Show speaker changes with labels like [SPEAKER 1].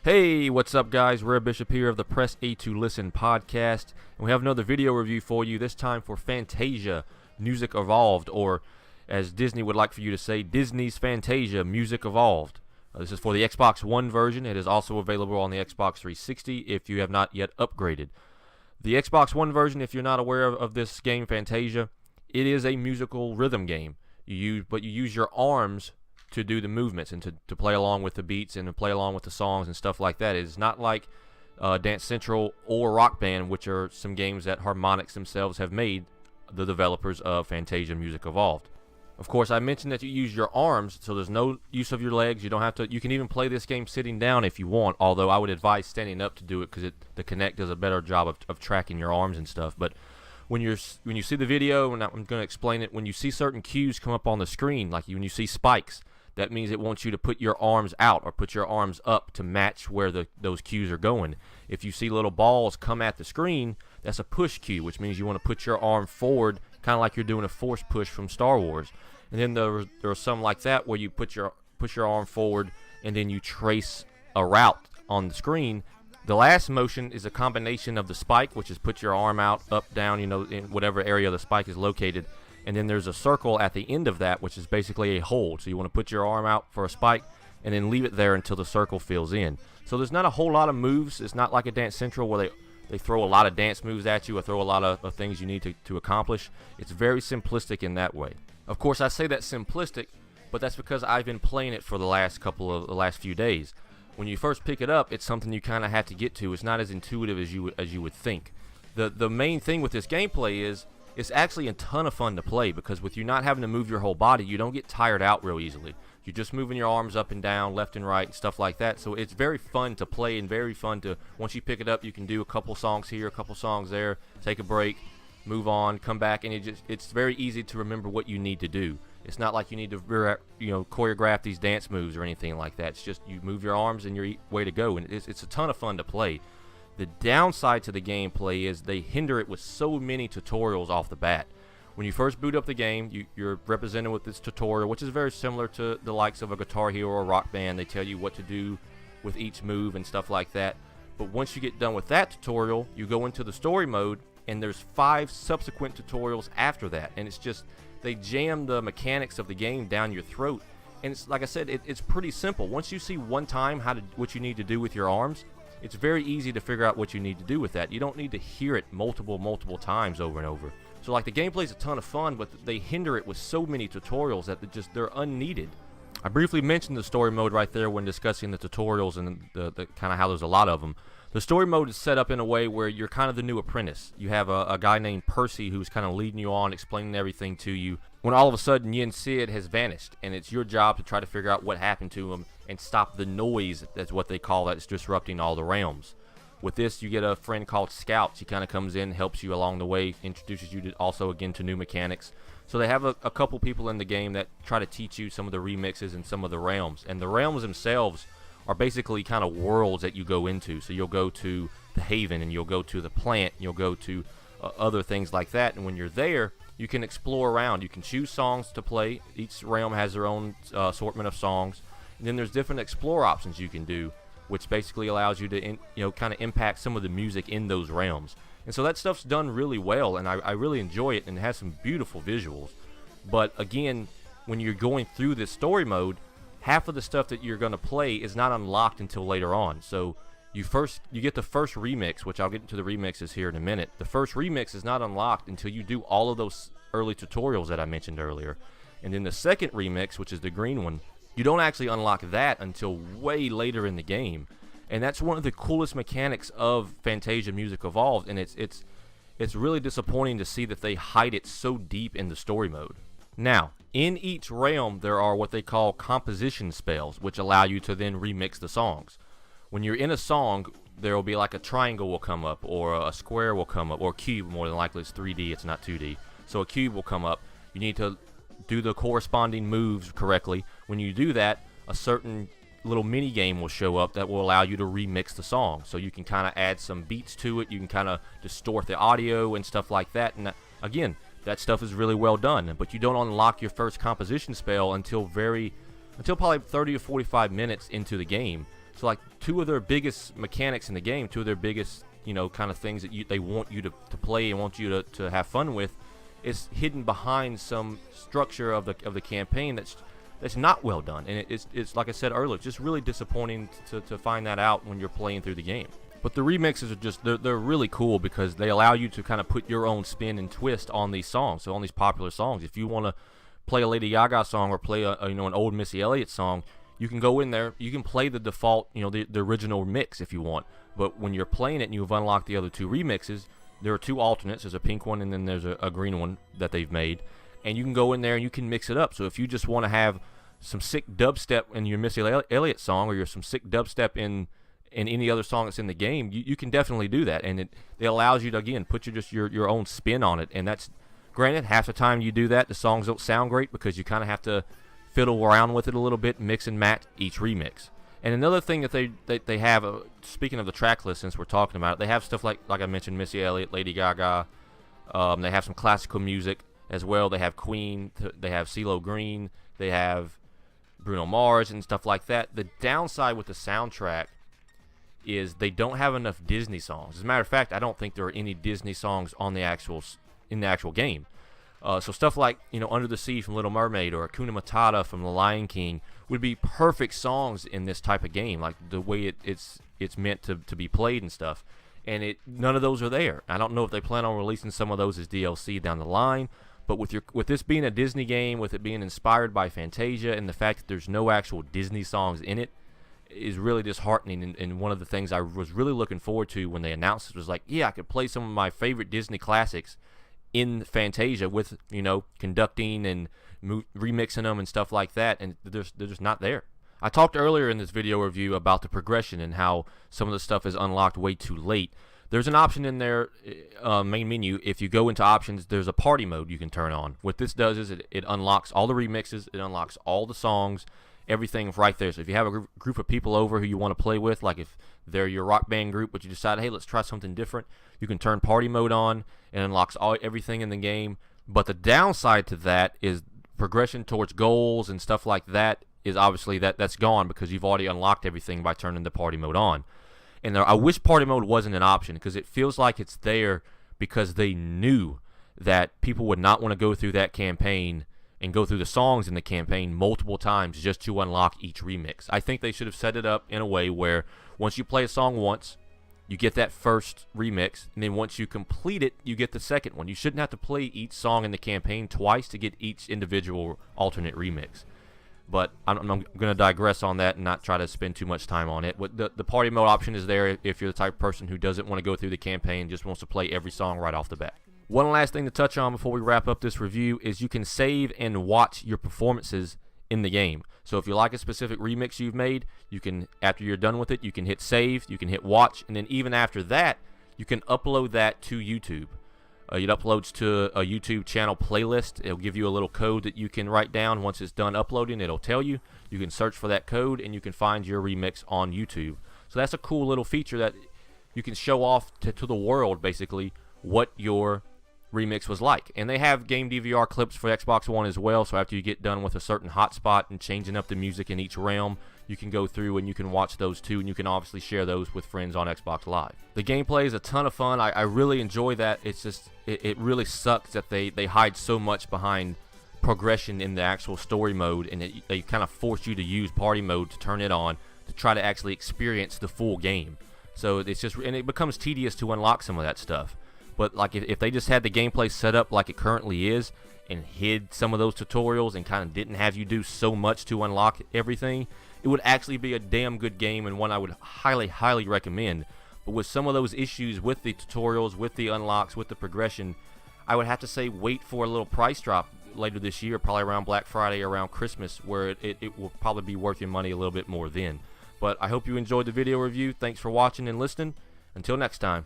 [SPEAKER 1] Hey, what's up, guys? Rare Bishop here of the Press A to Listen podcast, and we have another video review for you, this time for Fantasia, Music Evolved, or as Disney would like for you to say, Disney's Fantasia, Music Evolved. This is for the Xbox One version. It is also available on the Xbox 360 if you have not yet upgraded. The Xbox One version, if you're not aware of this game, Fantasia, it is a musical rhythm game. You use your arms to do the movements and to play along with the beats and to play along with the songs and stuff like that. It is not like Dance Central or Rock Band, which are some games that Harmonix themselves have made, the developers of Fantasia Music Evolved. Of course, I mentioned that you use your arms, so there's no use of your legs. You don't have to. You can even play this game sitting down if you want, although I would advise standing up to do it because the Kinect does a better job of tracking your arms and stuff. But when you see the video, and I'm going to explain it, when you see certain cues come up on the screen, like when you see spikes, that means it wants you to put your arms out or put your arms up to match where those cues are going. If you see little balls come at the screen, that's a push cue, which means you want to put your arm forward, kind of like you're doing a force push from Star Wars. And then there are some like that where you push your arm forward and then you trace a route on the screen. The last motion is a combination of the spike, which is put your arm out, up, down, in whatever area the spike is located. And then there's a circle at the end of that, which is basically a hold. So you want to put your arm out for a spike and then leave it there until the circle fills in. So there's not a whole lot of moves. It's not like a Dance Central where they throw a lot of dance moves at you or throw a lot of things you need to accomplish. It's very simplistic in that way. Of course, I say that simplistic, but that's because I've been playing it for the last few days. When you first pick it up, it's something you kind of have to get to. It's not as intuitive as you would think. The main thing with this gameplay is it's actually a ton of fun to play because with you not having to move your whole body, you don't get tired out real easily. You're just moving your arms up and down, left and right, stuff like that. So it's very fun to play and very fun to, once you pick it up, you can do a couple songs here, a couple songs there, take a break, move on, come back, and it's very easy to remember what you need to do. It's not like you need to choreograph these dance moves or anything like that. It's just you move your arms and you're way to go, and it's a ton of fun to play. The downside to the gameplay is they hinder it with so many tutorials off the bat. When you first boot up the game, you're represented with this tutorial, which is very similar to the likes of a Guitar Hero or Rock Band. They tell you what to do with each move and stuff like that. But once you get done with that tutorial, you go into the story mode, and there's 5 subsequent tutorials after that. And it's just, they jam the mechanics of the game down your throat. And it's like I said, it's pretty simple. Once you see one time what you need to do with your arms, it's very easy to figure out what you need to do with that. You don't need to hear it multiple times over and over. So like the gameplay's a ton of fun, but they hinder it with so many tutorials that they're unneeded. I briefly mentioned the story mode right there when discussing the tutorials and the kind of how there's a lot of them. The story mode is set up in a way where you're kind of the new apprentice. You have a guy named Percy who's kind of leading you on, explaining everything to you, when all of a sudden Yin Sid has vanished, and it's your job to try to figure out what happened to him and stop the noise, that's what they call that, it's disrupting all the realms. With this, you get a friend called Scout. He kind of comes in, helps you along the way, introduces you to new mechanics. So they have a couple people in the game that try to teach you some of the remixes and some of the realms. And the realms themselves are basically kind of worlds that you go into. So you'll go to the Haven, and you'll go to the plant, and you'll go to other things like that. And when you're there, you can explore around. You can choose songs to play. Each realm has their own assortment of songs. And then there's different explore options you can do, which basically allows you to kind of impact some of the music in those realms. And so that stuff's done really well, and I really enjoy it, and it has some beautiful visuals. But again, when you're going through this story mode, half of the stuff that you're going to play is not unlocked until later on. So you get the first remix, which I'll get into the remixes here in a minute. The first remix is not unlocked until you do all of those early tutorials that I mentioned earlier. And then the second remix, which is the green one, you don't actually unlock that until way later in the game. And that's one of the coolest mechanics of Fantasia Music Evolved, and it's really disappointing to see that they hide it so deep in the story mode. Now, in each realm there are what they call composition spells, which allow you to then remix the songs. When you're in a song, there will be like a triangle will come up, or a square will come up, or a cube. More than likely it's 3D, it's not 2D. So a cube will come up. You need to do the corresponding moves correctly. When you do that, a certain little mini game will show up that will allow you to remix the song. So you can kind of add some beats to it. You can kind of distort the audio and stuff like that. And again, that stuff is really well done. But you don't unlock your first composition spell until probably 30 or 45 minutes into the game. So like two of their biggest mechanics in the game, two of their biggest, you know, kind of things that they want you to play and want you to have fun with, is hidden behind some structure of the campaign that's not well done. And it's like I said earlier, it's just really disappointing to find that out when you're playing through the game. But the remixes are just, they're really cool because they allow you to kind of put your own spin and twist on these songs, so on these popular songs. If you want to play a Lady Gaga song or play you know, an old Missy Elliott song, you can go in there, you can play the default, you know, the original mix if you want. But when you're playing it and you've unlocked the other two remixes, there are two alternates. There's a pink one and then there's a green one that they've made. And you can go in there and you can mix it up. So if you just want to have some sick dubstep in your Missy Elliott song, or some sick dubstep in any other song that's in the game, you can definitely do that. And it allows you to, again, put your own spin on it. And that's, granted, half the time you do that, the songs don't sound great because you kind of have to fiddle around with it a little bit, mix and match each remix. And another thing that they have, speaking of the track list, since we're talking about it, they have stuff like I mentioned, Missy Elliott, Lady Gaga. They have some classical music as well. They have Queen. They have CeeLo Green. They have Bruno Mars and stuff like that. The downside with the soundtrack is they don't have enough Disney songs. As a matter of fact, I don't think there are any Disney songs in the actual game. So stuff like, you know, Under the Sea from Little Mermaid or Hakuna Matata from The Lion King would be perfect songs in this type of game, like the way it's meant to be played and stuff. And none of those are there. I don't know if they plan on releasing some of those as DLC down the line, but with this being a Disney game, with it being inspired by Fantasia, and the fact that there's no actual Disney songs in it, is really disheartening. And one of the things I was really looking forward to when they announced it was like, yeah, I could play some of my favorite Disney classics in Fantasia with, you know, conducting and remixing them and stuff like that, and they're just not there. I talked earlier in this video review about the progression and how some of the stuff is unlocked way too late. There's an option in their main menu. If you go into options, there's a party mode you can turn on. What this does is it unlocks all the remixes, it unlocks all the songs, everything right there. So if you have a group of people over who you want to play with, like if they're your rock band group, but you decide, hey, let's try something different, you can turn party mode on and unlocks everything in the game. But the downside to that is progression towards goals and stuff like that is obviously that's gone because you've already unlocked everything by turning the party mode on. And I wish party mode wasn't an option, because it feels like it's there because they knew that people would not want to go through that campaign and go through the songs in the campaign multiple times just to unlock each remix. I think they should have set it up in a way where once you play a song once, you get that first remix, and then once you complete it, you get the second one. You shouldn't have to play each song in the campaign twice to get each individual alternate remix. But I'm going to digress on that and not try to spend too much time on it. The party mode option is there if you're the type of person who doesn't want to go through the campaign, just wants to play every song right off the bat. One last thing to touch on before we wrap up this review is you can save and watch your performances in the game. So if you like a specific remix you've made, you can, after you're done with it, you can hit save, you can hit watch, and then even after that, you can upload that to YouTube. It uploads to a YouTube channel playlist. It'll give you a little code that you can write down. Once it's done uploading, it'll tell you. You can search for that code, and you can find your remix on YouTube. So that's a cool little feature that you can show off to the world, basically, what your remix was like. And they have game DVR clips for Xbox One as well, so after you get done with a certain hotspot and changing up the music in each realm, you can go through and you can watch those too, and you can obviously share those with friends on Xbox Live. The gameplay is a ton of fun. I really enjoy that. It's just, it really sucks that they hide so much behind progression in the actual story mode, and they kind of force you to use party mode to turn it on to try to actually experience the full game. So it's just, and it becomes tedious to unlock some of that stuff. But like if they just had the gameplay set up like it currently is and hid some of those tutorials and kind of didn't have you do so much to unlock everything, it would actually be a damn good game and one I would highly, highly recommend. But with some of those issues with the tutorials, with the unlocks, with the progression, I would have to say wait for a little price drop later this year, probably around Black Friday, around Christmas, where it will probably be worth your money a little bit more then. But I hope you enjoyed the video review. Thanks for watching and listening. Until next time.